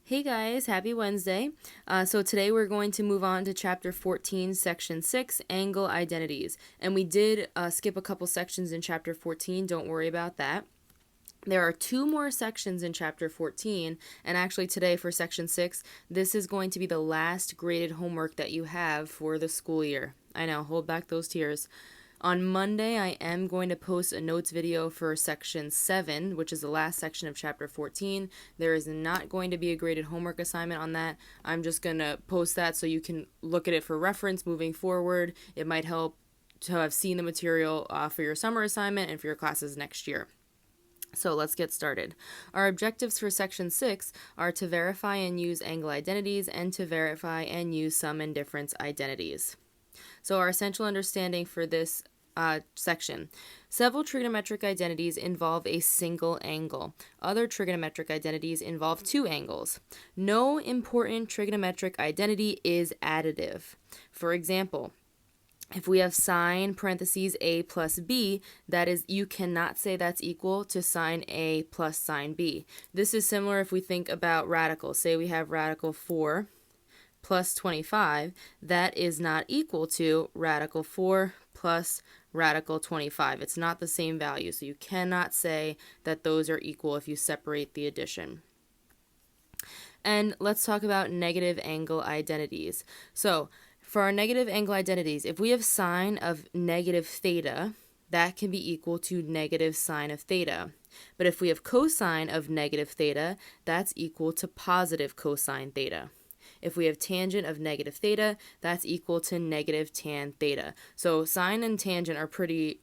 Hey guys, happy Wednesday. So today we're going to move on to chapter 14, section 6, angle identities. And we did skip a couple sections in chapter 14, don't worry about that. There are two more sections in chapter 14, and actually today for section 6, this is going to be the last graded homework that you have for the school year. I know, hold back those tears. On Monday, I am going to post a notes video for section 7, which is the last section of chapter 14. There is not going to be a graded homework assignment on that. I'm just going to post that so you can look at it for reference moving forward. It might help to have seen the material for your summer assignment and for your classes next year. So let's get started. Our objectives for section 6 are to verify and use angle identities and to verify and use sum and difference identities. So our essential understanding for this section. Several trigonometric identities involve a single angle. Other trigonometric identities involve two angles. No important trigonometric identity is additive. For example, if we have sine parentheses a plus b, that is, you cannot say that's equal to sine a plus sine b. This is similar if we think about radicals. Say we have radical 4 plus 25, that is not equal to radical 4 plus radical 25. It's not the same value, so you cannot say that those are equal if you separate the addition. And let's talk about negative angle identities. So for our negative angle identities, if we have sine of negative theta, that can be equal to negative sine of theta. But if we have cosine of negative theta, that's equal to positive cosine theta. If we have tangent of negative theta, that's equal to negative tan theta. So sine and tangent are pretty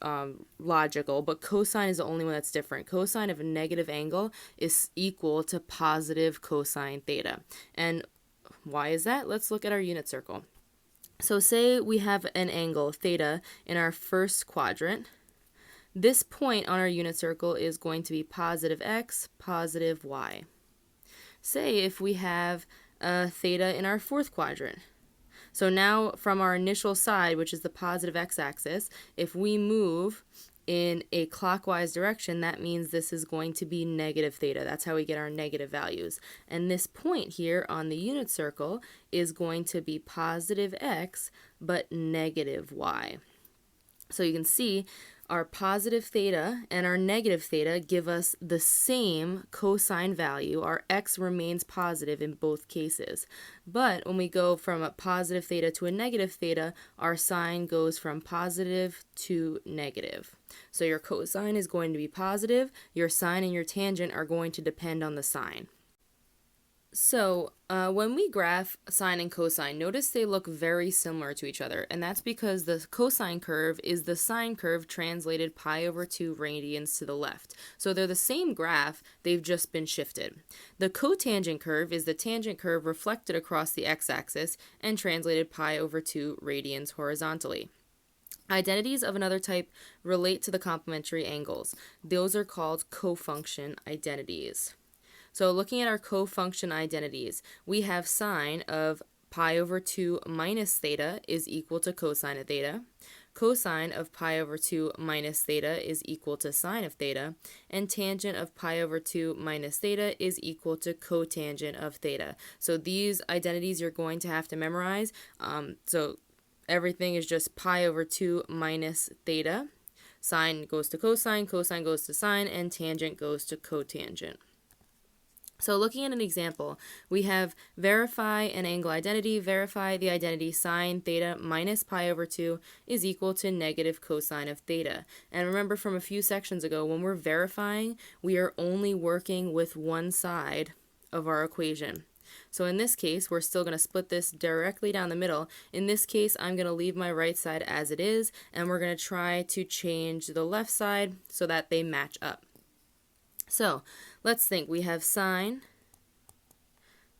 logical, but cosine is the only one that's different. Cosine of a negative angle is equal to positive cosine theta. And why is that? Let's look at our unit circle. So say we have an angle theta in our first quadrant. This point on our unit circle is going to be positive x, positive y. Say if we have theta in our fourth quadrant. So now from our initial side, which is the positive x-axis, if we move in a clockwise direction, that means this is going to be negative theta. That's how we get our negative values. And this point here on the unit circle is going to be positive x, but negative y. So you can see our positive theta and our negative theta give us the same cosine value. Our x remains positive in both cases. But when we go from a positive theta to a negative theta, our sign goes from positive to negative. So your cosine is going to be positive. Your sine and your tangent are going to depend on the sign. So when we graph sine and cosine, notice they look very similar to each other, and that's because the cosine curve is the sine curve translated pi over 2 radians to the left. So they're the same graph, they've just been shifted. The cotangent curve is the tangent curve reflected across the x-axis and translated pi over 2 radians horizontally. Identities of another type relate to the complementary angles. Those are called cofunction identities. So looking at our cofunction identities, we have sine of pi over 2 minus theta is equal to cosine of theta. Cosine of pi over 2 minus theta is equal to sine of theta. And tangent of pi over 2 minus theta is equal to cotangent of theta. So these identities you're going to have to memorize. So everything is just pi over 2 minus theta. Sine goes to cosine goes to sine, and tangent goes to cotangent. So looking at an example, we have verify an angle identity, verify the identity sine theta minus pi over 2 is equal to negative cosine of theta. And remember from a few sections ago, when we're verifying, we are only working with one side of our equation. So in this case, we're still going to split this directly down the middle. In this case, I'm going to leave my right side as it is, and we're going to try to change the left side so that they match up. So let's think. We have sine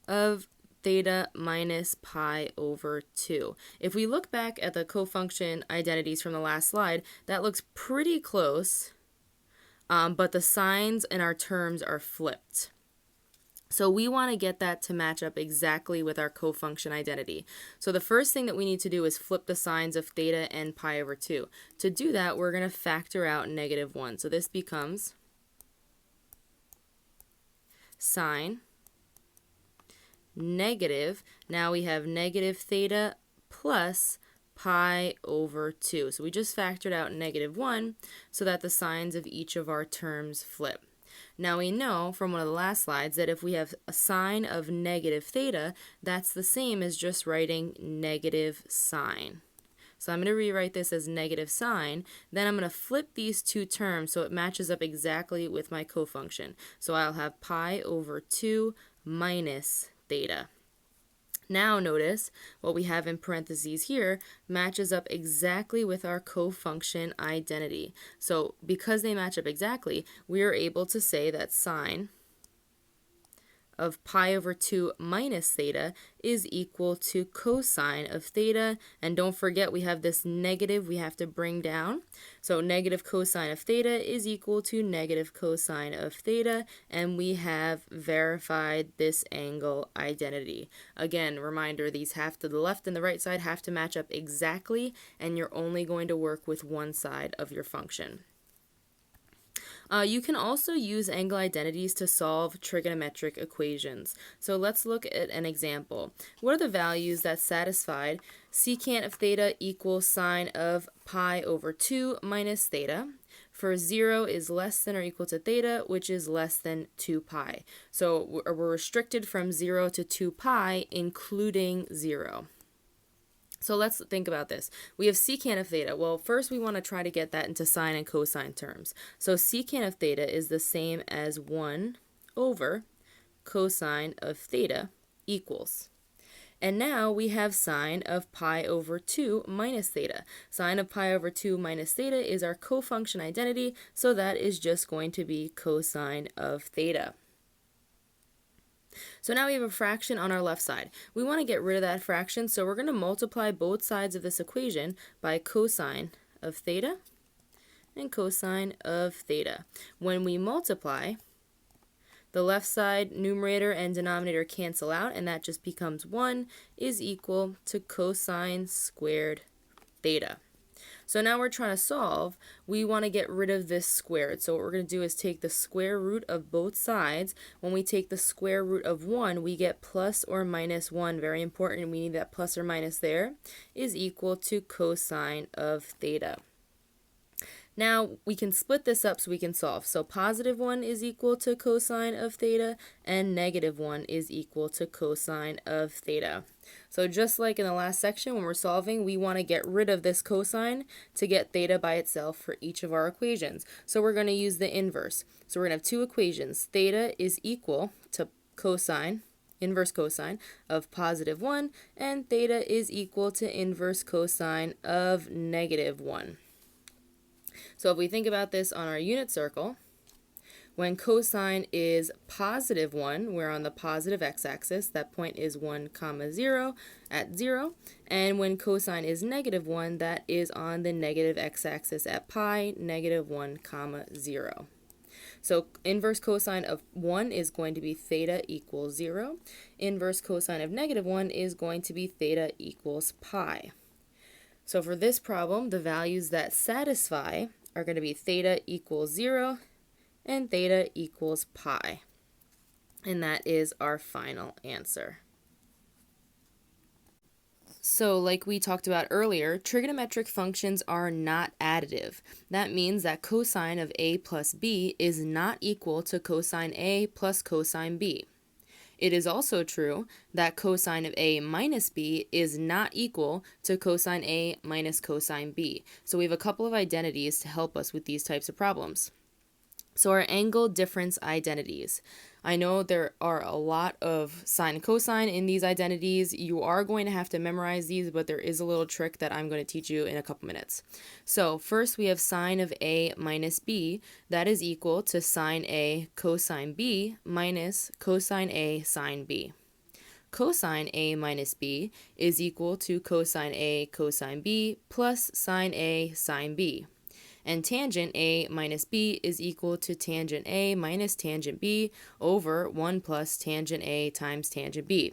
of theta minus pi over 2. If we look back at the cofunction identities from the last slide, that looks pretty close, but the signs in our terms are flipped. So we want to get that to match up exactly with our cofunction identity. So the first thing that we need to do is flip the signs of theta and pi over 2. To do that, we're going to factor out negative 1. So this becomes sine negative. Now we have negative theta plus pi over 2. So we just factored out negative 1 so that the signs of each of our terms flip. Now we know from one of the last slides that if we have a sign of negative theta, that's the same as just writing negative sine. So I'm going to rewrite this as negative sine. Then I'm going to flip these two terms so it matches up exactly with my cofunction. So I'll have pi over 2 minus theta. Now notice what we have in parentheses here matches up exactly with our cofunction identity. So because they match up exactly, we are able to say that sine of pi over 2 minus theta is equal to cosine of theta. And don't forget we have this negative we have to bring down. So negative cosine of theta is equal to negative cosine of theta. And we have verified this angle identity. Again, reminder, these have to, the left and the right side have to match up exactly, and you're only going to work with one side of your function. You can also use angle identities to solve trigonometric equations. So let's look at an example. What are the values that satisfied secant of theta equals sine of pi over 2 minus theta? For 0 is less than or equal to theta, which is less than 2 pi. So we're restricted from 0 to 2 pi, including 0. So let's think about this. We have secant of theta. Well, first we want to try to get that into sine and cosine terms. So secant of theta is the same as 1 over cosine of theta equals. And now we have sine of pi over 2 minus theta. Sine of pi over 2 minus theta is our cofunction identity, so that is just going to be cosine of theta. So now we have a fraction on our left side. We want to get rid of that fraction, so we're going to multiply both sides of this equation by cosine of theta and cosine of theta. When we multiply, the left side numerator and denominator cancel out, and that just becomes 1 is equal to cosine squared theta. So now we're trying to solve. We want to get rid of this squared. So what we're going to do is take the square root of both sides. When we take the square root of 1, we get plus or minus 1. Very important. We need that plus or minus there. Is equal to cosine of theta. Now we can split this up so we can solve. So positive 1 is equal to cosine of theta, and negative 1 is equal to cosine of theta. So just like in the last section when we're solving, we want to get rid of this cosine to get theta by itself for each of our equations. So we're going to use the inverse. So we're going to have two equations. Theta is equal to cosine, inverse cosine, of positive 1, and theta is equal to inverse cosine of negative 1. So if we think about this on our unit circle, when cosine is positive 1, we're on the positive x-axis. That point is 1, 0 at 0. And when cosine is negative 1, that is on the negative x-axis at pi, negative 1, 0. So inverse cosine of 1 is going to be theta equals 0. Inverse cosine of negative 1 is going to be theta equals pi. So for this problem, the values that satisfy are going to be theta equals 0 and theta equals pi. And that is our final answer. So like we talked about earlier, trigonometric functions are not additive. That means that cosine of a plus b is not equal to cosine a plus cosine b. It is also true that cosine of a minus b is not equal to cosine a minus cosine b. So we have a couple of identities to help us with these types of problems. So our angle difference identities. I know there are a lot of sine and cosine in these identities. You are going to have to memorize these, but there is a little trick that I'm going to teach you in a couple minutes. So first we have sine of a minus b. That is equal to sine a cosine b minus cosine a sine b. Cosine a minus b is equal to cosine a cosine b plus sine a sine b. And tangent a minus b is equal to tangent a minus tangent b over 1 plus tangent a times tangent b.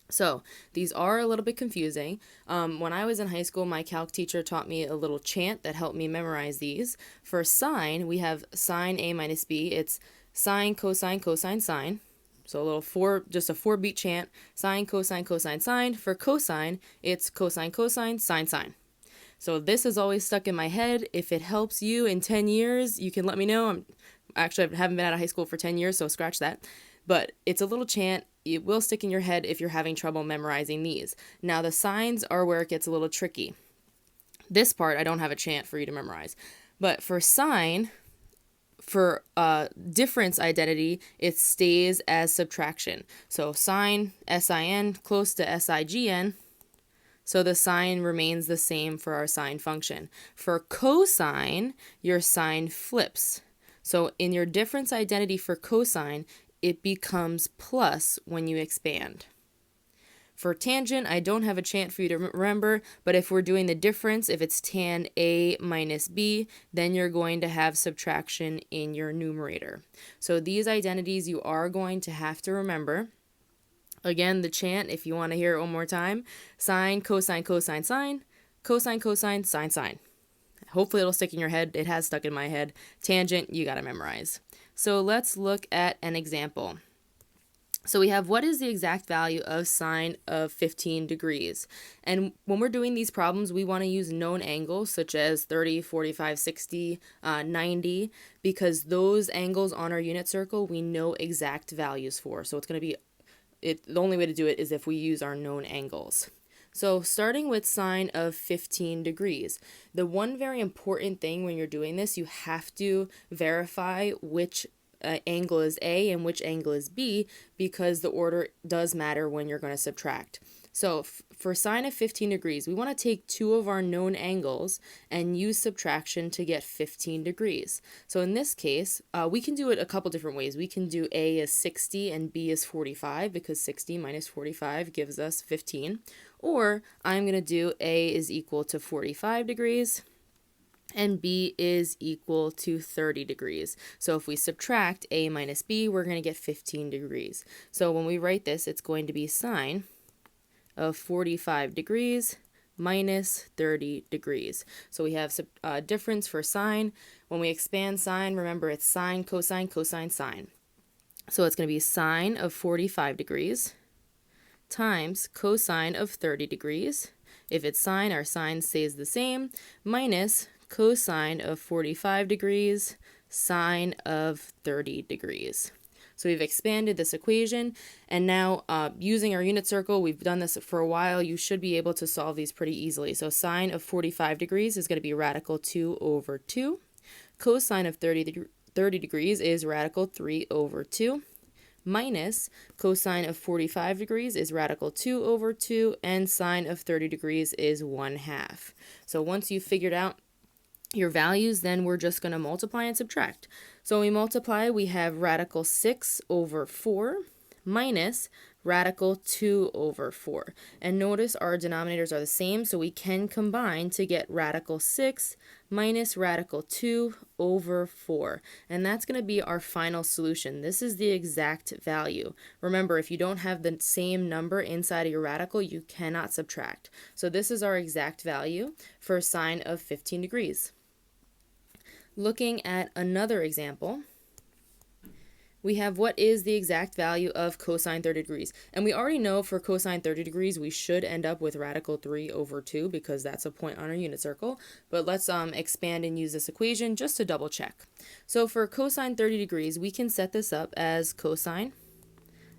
So these are a little bit confusing. When I was in high school, my calc teacher taught me a little chant that helped me memorize these. For sine, we have sine a minus b. It's sine, cosine, cosine, sine. So a little just a 4-beat chant, sine, cosine, cosine, sine. For cosine, it's cosine, cosine, sine, sine. So this is always stuck in my head. If it helps you in 10 years, you can let me know. I haven't been out of high school for 10 years, so scratch that. But it's a little chant. It will stick in your head if you're having trouble memorizing these. Now the signs are where it gets a little tricky. This part, I don't have a chant for you to memorize. But for sine, for difference identity, it stays as subtraction. So sine, sin, close to sign. So the sign remains the same for our sine function. For cosine, your sign flips. So in your difference identity for cosine, it becomes plus when you expand. For tangent, I don't have a chant for you to remember, but if we're doing the difference, if it's tan A minus B, then you're going to have subtraction in your numerator. So these identities you are going to have to remember. Again, the chant, if you want to hear it one more time, sine, cosine, cosine, sine, cosine, cosine, sine, sine. Hopefully it'll stick in your head. It has stuck in my head. Tangent, you got to memorize. So let's look at an example. So we have what is the exact value of sine of 15 degrees. And when we're doing these problems, we want to use known angles such as 30, 45, 60, 90, because those angles on our unit circle we know exact values for. So it's going to be, the only way to do it is if we use our known angles. So starting with sine of 15 degrees, the one very important thing when you're doing this, you have to verify which angle is A and which angle is B, because the order does matter when you're going to subtract. So for sine of 15 degrees, we want to take two of our known angles and use subtraction to get 15 degrees. So in this case, we can do it a couple different ways. We can do A is 60 and B is 45, because 60 minus 45 gives us 15. Or I'm going to do A is equal to 45 degrees and B is equal to 30 degrees. So if we subtract A minus B, we're going to get 15 degrees. So when we write this, it's going to be sine of 45 degrees minus 30 degrees. So we have difference for sine. When we expand sine, remember it's sine, cosine, cosine, sine. So it's going to be sine of 45 degrees times cosine of 30 degrees. If it's sine, our sine stays the same, minus cosine of 45 degrees, sine of 30 degrees. So we've expanded this equation, and now using our unit circle, we've done this for a while, you should be able to solve these pretty easily. So sine of 45 degrees is going to be radical 2 over 2. Cosine of 30 degrees is radical 3 over 2. Minus cosine of 45 degrees is radical 2 over 2, and sine of 30 degrees is 1/2. So once you've figured out your values, then we're just going to multiply and subtract. So when we multiply, we have radical 6 over 4 minus radical 2 over 4. And notice our denominators are the same, so we can combine to get radical 6 minus radical 2 over 4. And that's going to be our final solution. This is the exact value. Remember, if you don't have the same number inside of your radical, you cannot subtract. So this is our exact value for sine of 15 degrees. Looking at another example, we have what is the exact value of cosine 30 degrees. And we already know for cosine 30 degrees, we should end up with radical 3 over 2 because that's a point on our unit circle. But let's expand and use this equation just to double check. So for cosine 30 degrees, we can set this up as cosine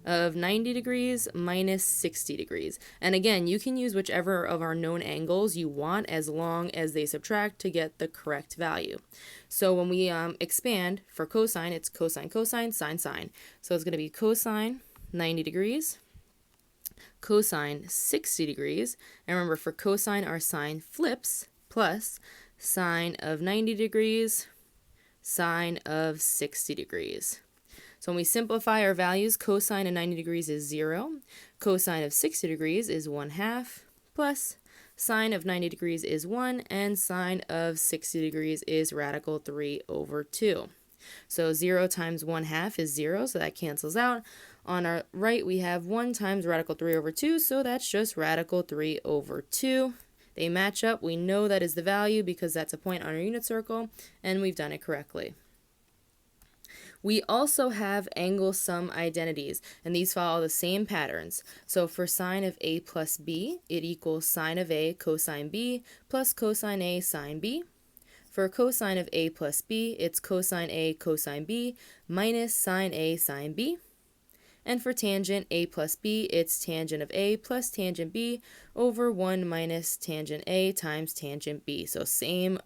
of 90 degrees minus 60 degrees. And again, you can use whichever of our known angles you want as long as they subtract to get the correct value. So when we expand for cosine, it's cosine, cosine, sine, sine. So it's going to be cosine 90 degrees, cosine 60 degrees. And remember, for cosine, our sign flips, plus sine of 90 degrees, sine of 60 degrees. So when we simplify our values, cosine of 90 degrees is 0, cosine of 60 degrees is 1/2, plus sine of 90 degrees is 1, and sine of 60 degrees is radical 3 over 2. So 0 times 1/2 is 0, so that cancels out. On our right, we have 1 times radical 3 over 2, so that's just radical 3 over 2. They match up. We know that is the value because that's a point on our unit circle, and we've done it correctly. We also have angle sum identities, and these follow the same patterns. So for sine of a plus b, it equals sine of a cosine b plus cosine a sine b. For cosine of a plus b, it's cosine a cosine b minus sine a sine b. And for tangent a plus b, it's tangent of a plus tangent b over 1 minus tangent a times tangent b. So same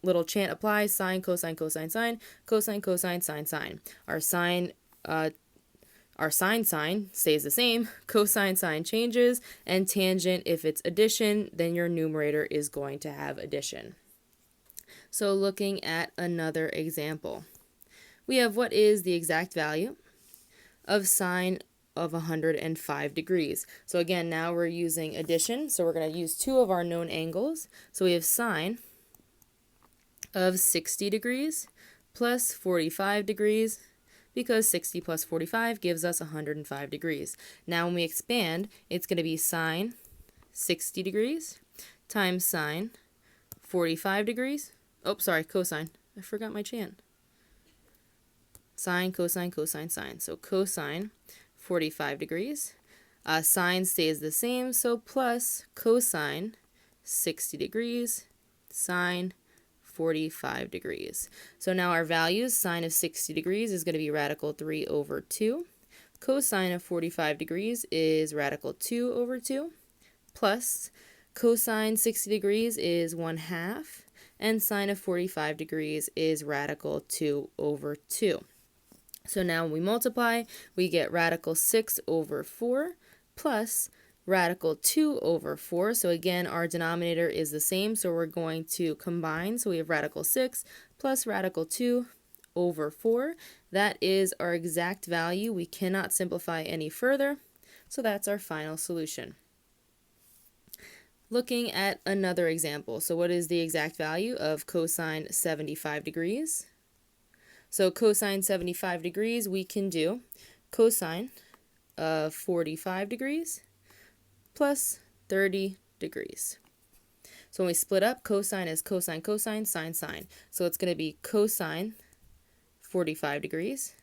little chant applies, sine, cosine, cosine, sine, cosine, cosine, sine, sine. Our sine stays the same, cosine sign changes, and tangent, if it's addition, then your numerator is going to have addition. So looking at another example, we have what is the exact value of sine of 105 degrees. So again, now we're using addition, so we're going to use two of our known angles. So we have sine of 60 degrees plus 45 degrees, because 60 plus 45 gives us 105 degrees. Now when we expand, it's going to be sine 60 degrees times sine 45 degrees. Oh, sorry, cosine. I forgot my chant. Sine, cosine, cosine, sine. So cosine 45 degrees. Sine stays the same, so plus cosine 60 degrees, sine 45 degrees. So now our values, sine of 60 degrees is going to be radical 3 over 2. Cosine of 45 degrees is radical 2 over 2. Plus cosine 60 degrees is 1/2. And sine of 45 degrees is radical 2 over 2. So now when we multiply, we get radical 6 over 4 plus radical 2 over 4. So again, our denominator is the same, so we're going to combine. So we have radical 6 plus radical 2 over 4. That is our exact value. We cannot simplify any further, so that's our final solution. Looking at another example, so what is the exact value of cosine 75 degrees? So cosine 75 degrees, we can do cosine of 45 degrees plus 30 degrees. So when we split up, cosine is cosine, cosine, sine, sine. So it's going to be cosine 45 degrees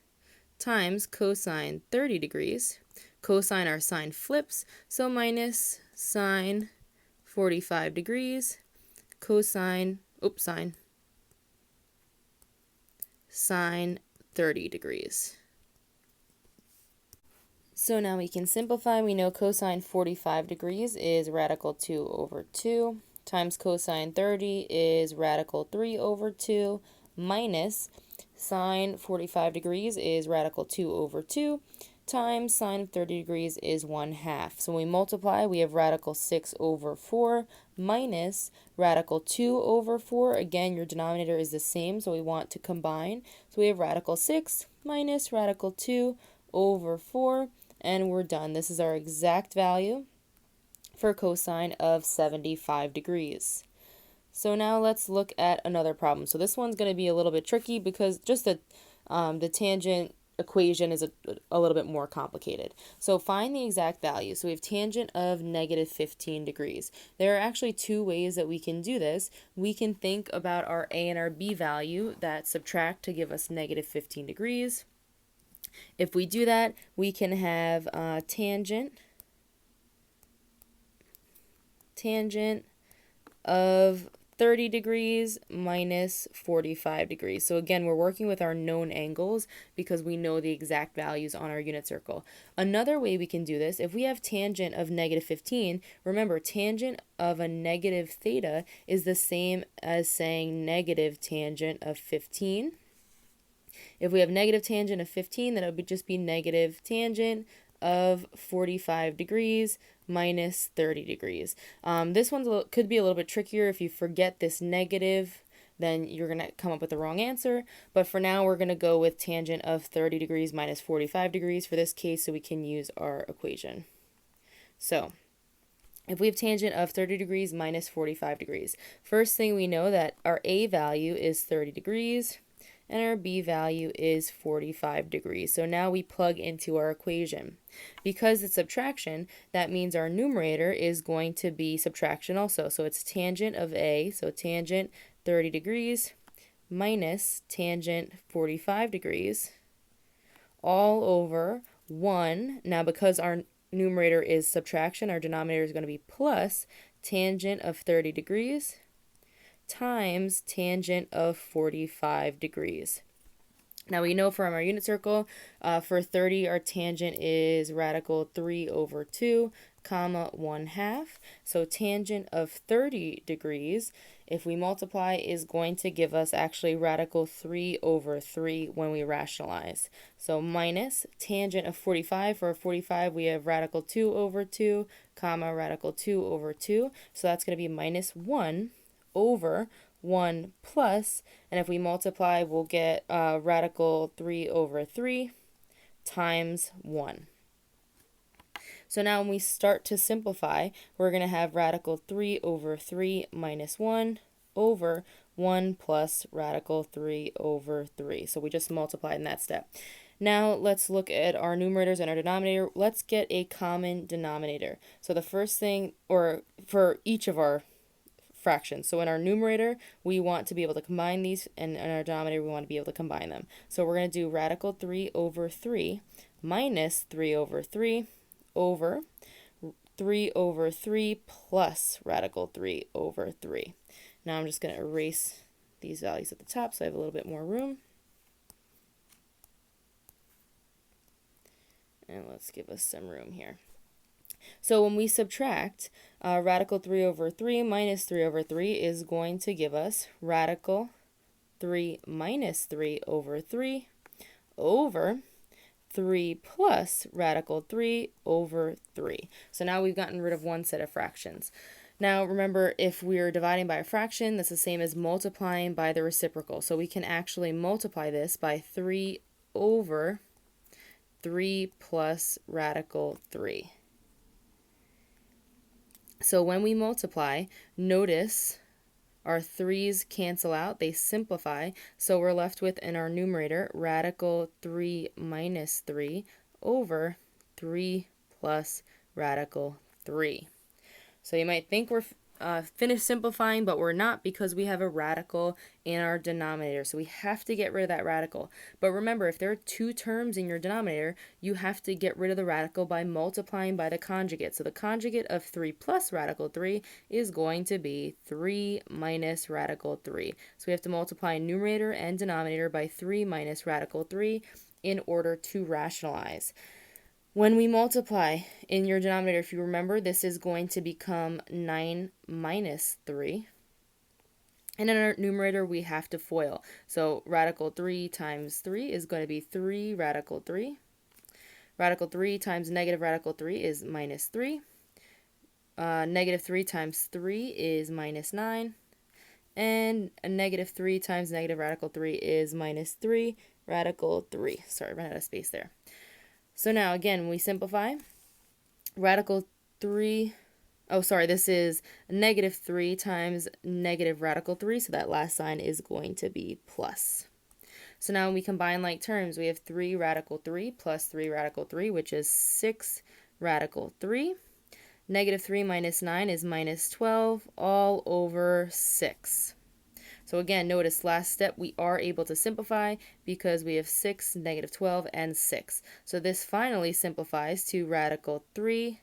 times cosine 30 degrees. Cosine, our sign flips, so minus sine 45 degrees, cosine, sine 30 degrees. So now we can simplify. We know cosine 45 degrees is radical 2 over 2 times cosine 30 is radical 3 over 2 minus sine 45 degrees is radical 2 over 2 times sine of 30 degrees is 1/2. So when we multiply, we have radical 6 over 4 minus radical 2 over 4. Again, your denominator is the same, so we want to combine. So we have radical 6 minus radical 2 over 4, and we're done. This is our exact value for cosine of 75 degrees. So now let's look at another problem. So this one's going to be a little bit tricky because just the tangent equation is a little bit more complicated. So find the exact value. So we have tangent of negative 15 degrees. There are actually two ways that we can do this. We can think about our a and our b value that subtract to give us negative 15 degrees. If we do that, we can have tangent of 30 degrees minus 45 degrees. So again, we're working with our known angles because we know the exact values on our unit circle. Another way we can do this, if we have tangent of negative 15, remember tangent of a negative theta is the same as saying negative tangent of 15. If we have negative tangent of 15, then it would just be negative tangent of 45 degrees minus 30 degrees. This one could be a little bit trickier. If you forget this negative, then you're going to come up with the wrong answer. But for now, we're going to go with tangent of 30 degrees minus 45 degrees for this case, so we can use our equation. So if we have tangent of 30 degrees minus 45 degrees, first thing we know that our a value is 30 degrees, and our b value is 45 degrees. So now we plug into our equation. Because it's subtraction, that means our numerator is going to be subtraction also. So it's tangent of a, so tangent 30 degrees minus tangent 45 degrees all over 1. Now, because our numerator is subtraction, our denominator is going to be plus tangent of 30 degrees times tangent of 45 degrees. Now we know from our unit circle, for 30, our tangent is radical 3 over 2, comma 1/2. So tangent of 30 degrees, if we multiply, is going to give us actually radical 3 over 3 when we rationalize. So minus tangent of 45. For 45, we have radical 2 over 2, comma radical 2 over 2. So that's going to be minus 1 over 1 plus, and if we multiply, we'll get radical 3 over 3 times 1. So now when we start to simplify, we're going to have radical 3 over 3 minus 1 over 1 plus radical 3 over 3. So we just multiplied in that step. Now let's look at our numerators and our denominator. Let's get a common denominator. So the first thing, or for each of our fractions. So in our numerator, we want to be able to combine these, and in our denominator, we want to be able to combine them. So we're going to do radical 3 over 3 minus 3 over 3 over 3 over 3 plus radical 3 over 3. Now I'm just going to erase these values at the top so I have a little bit more room. And let's give us some room here. So when we subtract, radical 3 over 3 minus 3 over 3 is going to give us radical 3 minus 3 over 3 over 3 plus radical 3 over 3. So now we've gotten rid of one set of fractions. Now remember, if we're dividing by a fraction, that's the same as multiplying by the reciprocal. So we can actually multiply this by 3 over 3 plus radical 3. So when we multiply, notice our 3's cancel out, they simplify, so we're left with, in our numerator, radical 3 minus 3 over 3 plus radical 3. So you might think we're finished simplifying, but we're not, because we have a radical in our denominator. So we have to get rid of that radical. But remember, if there are two terms in your denominator, you have to get rid of the radical by multiplying by the conjugate. So the conjugate of 3 plus radical 3 is going to be 3 minus radical 3. So we have to multiply numerator and denominator by 3 minus radical 3 in order to rationalize. When we multiply in your denominator, if you remember, this is going to become 9 minus 3. And in our numerator, we have to FOIL. So radical 3 times 3 is going to be 3 radical 3. Radical 3 times negative radical 3 is minus 3. Negative 3 times 3 is minus 9. And a negative 3 times negative radical 3 is minus 3 radical 3. Sorry, I ran out of space there. So now, again, when we simplify, radical 3, this is negative 3 times negative radical 3, so that last sign is going to be plus. So now when we combine like terms, we have 3 radical 3 plus 3 radical 3, which is 6 radical 3. Negative 3 minus 9 is minus 12, all over 6. So again, notice last step, we are able to simplify because we have 6, negative 12, and 6. So this finally simplifies to radical 3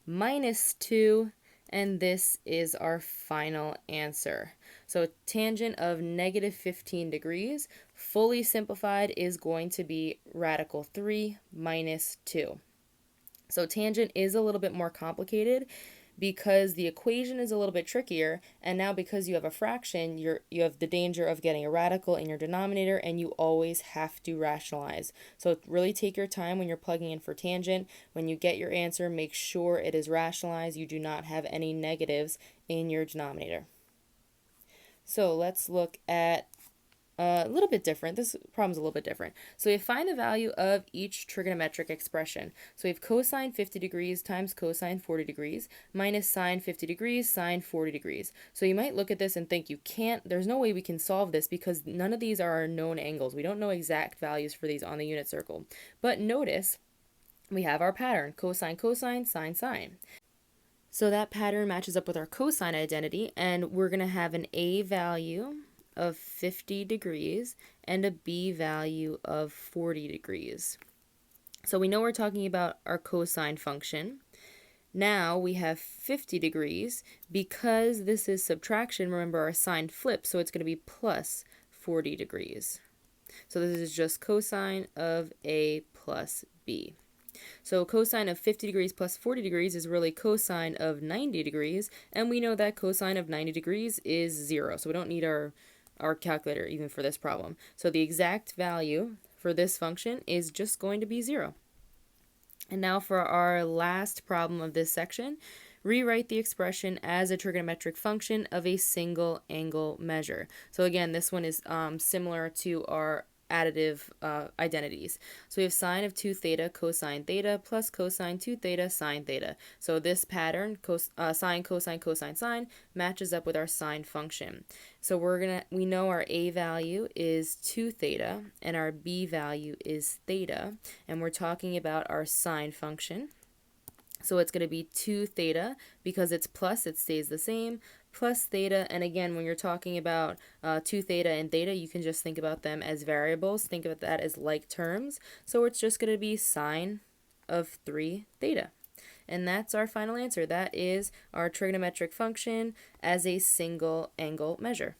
minus 2, and this is our final answer. So tangent of negative 15 degrees, fully simplified, is going to be radical 3 minus 2. So tangent is a little bit more complicated because the equation is a little bit trickier, and now because you have a fraction, you have the danger of getting a radical in your denominator, and you always have to rationalize. So really take your time when you're plugging in for tangent. When you get your answer, make sure it is rationalized. You do not have any negatives in your denominator. So let's look at a little bit different. This problem's a little bit different. So we find the value of each trigonometric expression. So we have cosine 50 degrees times cosine 40 degrees minus sine 50 degrees sine 40 degrees. So you might look at this and think there's no way we can solve this because none of these are our known angles. We don't know exact values for these on the unit circle. But notice we have our pattern, cosine, cosine, sine, sine. So that pattern matches up with our cosine identity, and we're going to have an A value of 50 degrees and a B value of 40 degrees. So we know we're talking about our cosine function. Now we have 50 degrees. Because this is subtraction, remember our sign flips, so it's going to be plus 40 degrees. So this is just cosine of A plus B. So cosine of 50 degrees plus 40 degrees is really cosine of 90 degrees, and we know that cosine of 90 degrees is 0, so we don't need our calculator even for this problem. So the exact value for this function is just going to be 0. And now for our last problem of this section, rewrite the expression as a trigonometric function of a single angle measure. So again, this one is similar to our additive identities. So we have sine of 2 theta cosine theta plus cosine 2 theta sine theta. So this pattern, sine, cosine, cosine, sine, matches up with our sine function. So we know our A value is 2 theta and our B value is theta, and we're talking about our sine function. So it's going to be 2 theta, because it's plus, it stays the same, plus theta. And again, when you're talking about 2 theta and theta, you can just think about them as variables. Think of that as like terms. So it's just going to be sine of 3 theta. And that's our final answer. That is our trigonometric function as a single angle measure.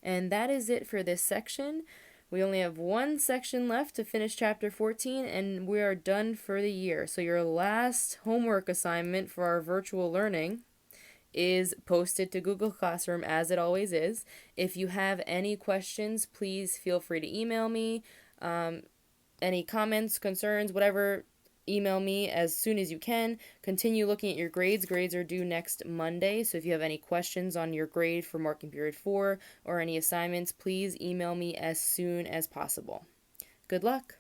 And that is it for this section. We only have one section left to finish chapter 14, and we are done for the year. So your last homework assignment for our virtual learning is posted to Google Classroom, as it always is. If you have any questions, please feel free to email me. Any comments, concerns, whatever, email me as soon as you can. Continue looking at your grades. Grades are due next Monday, so if you have any questions on your grade for marking period 4 or any assignments, please email me as soon as possible. Good luck!